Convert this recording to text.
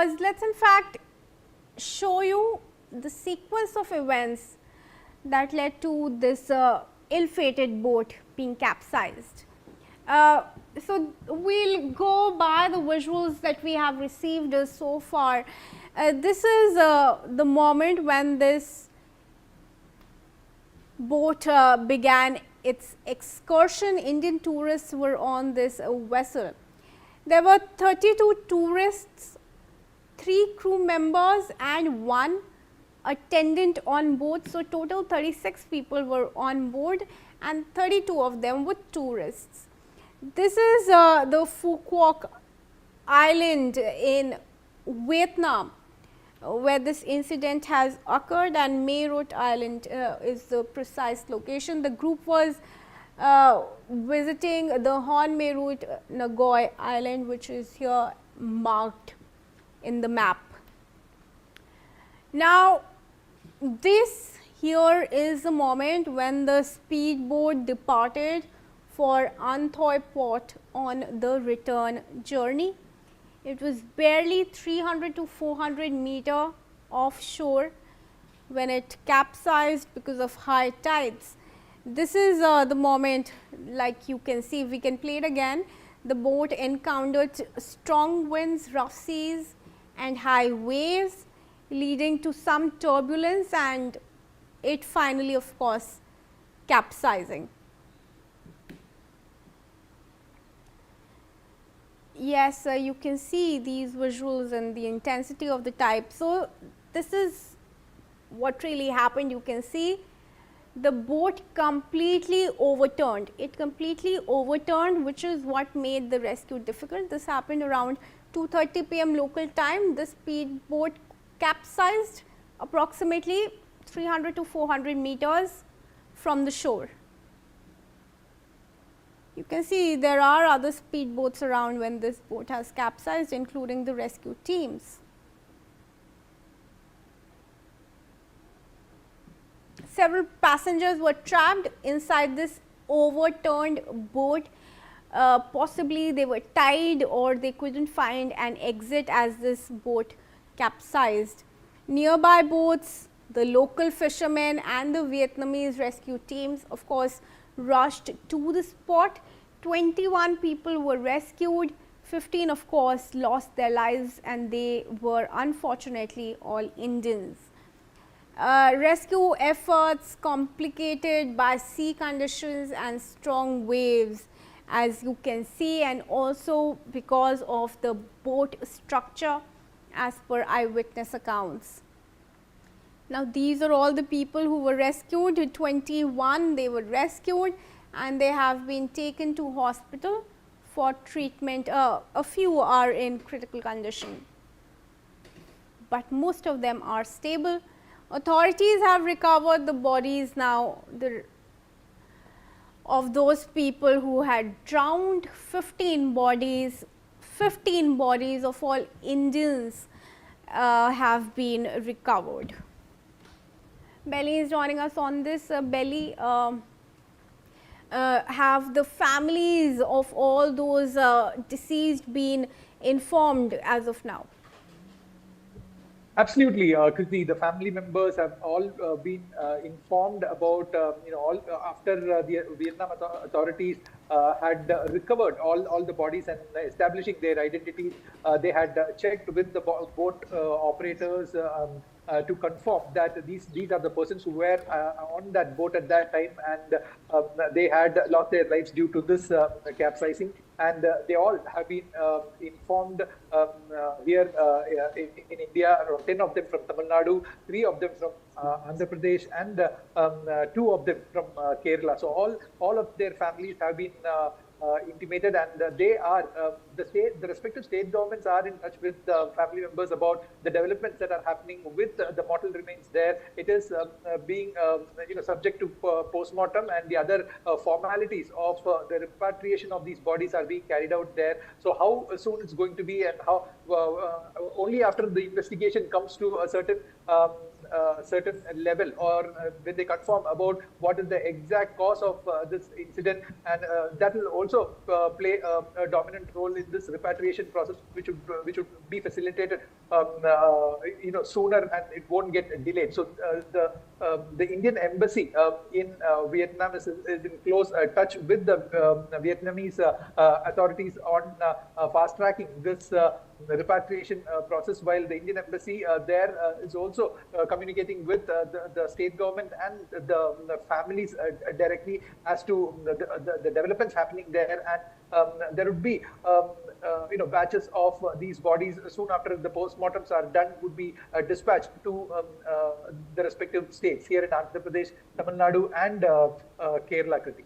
because let's in fact show you the sequence of events that led to this ill-fated boat being capsized. So, we will go by the visuals that we have received so far. This is the moment when this boat began its excursion. Indian tourists were on this vessel. There were 32 tourists, 3 crew members and 1 attendant on board. So, total 36 people were on board and 32 of them were tourists. This is the Phu Quoc Island in Vietnam, where this incident has occurred, and Mae Rot Island is the precise location. The group was visiting the Hon Mae Rot Ngoi Island, which is here marked in the map. Now, this here is the moment when the speedboat departed for An Thoi port on the return journey. It was barely 300 to 400 meter offshore when it capsized because of high tides. This is the moment, like you can see, we can play it again. The boat encountered strong winds, rough seas and high waves, leading to some turbulence, and it finally of course capsizing. Yes, you can see these visuals and the intensity of the tide. So, this is what really happened. You can see the boat completely overturned. It completely overturned, which is what made the rescue difficult. This happened around 2:30 p.m. local time. The speedboat capsized approximately 300 to 400 meters from the shore. You can see there are other speedboats around when this boat has capsized, including the rescue teams. Several passengers were trapped inside this overturned boat. Possibly they were tied or they couldn't find an exit as this boat capsized. Nearby boats, the local fishermen and the Vietnamese rescue teams of course rushed to the spot. 21 people were rescued, 15 of course lost their lives, and they were unfortunately all Indians. Rescue efforts complicated by sea conditions and strong waves, as you can see, and also because of the boat structure as per eyewitness accounts. Now, these are all the people who were rescued. 21 they were rescued and they have been taken to hospital for treatment. A few are in critical condition, but most of them are stable. Authorities have recovered the bodies now of those people who had drowned. 15 bodies of all Indians have been recovered. Belly is joining us on this. Belly, have the families of all those deceased been informed as of now? Absolutely, Kriti. The family members have all been informed about, all after the Vietnam authorities had recovered all the bodies and establishing their identities. They had checked with the boat operators to confirm that these are the persons who were on that boat at that time, and they had lost their lives due to this capsizing. And they all have been informed here in India. Around 10 of them from Tamil Nadu, 3 of them from Andhra Pradesh, and 2 of them from Kerala. So all of their families have been intimated, and they are the respective state governments are in touch with family members about the developments that are happening with the mortal remains there. It is being subject to post-mortem, and the other formalities of the repatriation of these bodies are being carried out there. So how soon it's going to be, and how only after the investigation comes to a certain certain level, or when they confirm about what is the exact cause of this incident, and that will also play a dominant role in this repatriation process, which would be facilitated sooner, and it won't get delayed. So the Indian embassy in Vietnam is in close touch with the Vietnamese authorities on fast tracking this repatriation process, while the Indian embassy there is also communicating with the state government and the families directly as to the developments happening there. And there would be batches of these bodies soon after the postmortems are done would be dispatched to the respective states here in Andhra Pradesh, Tamil Nadu, and Kerala, Kriti.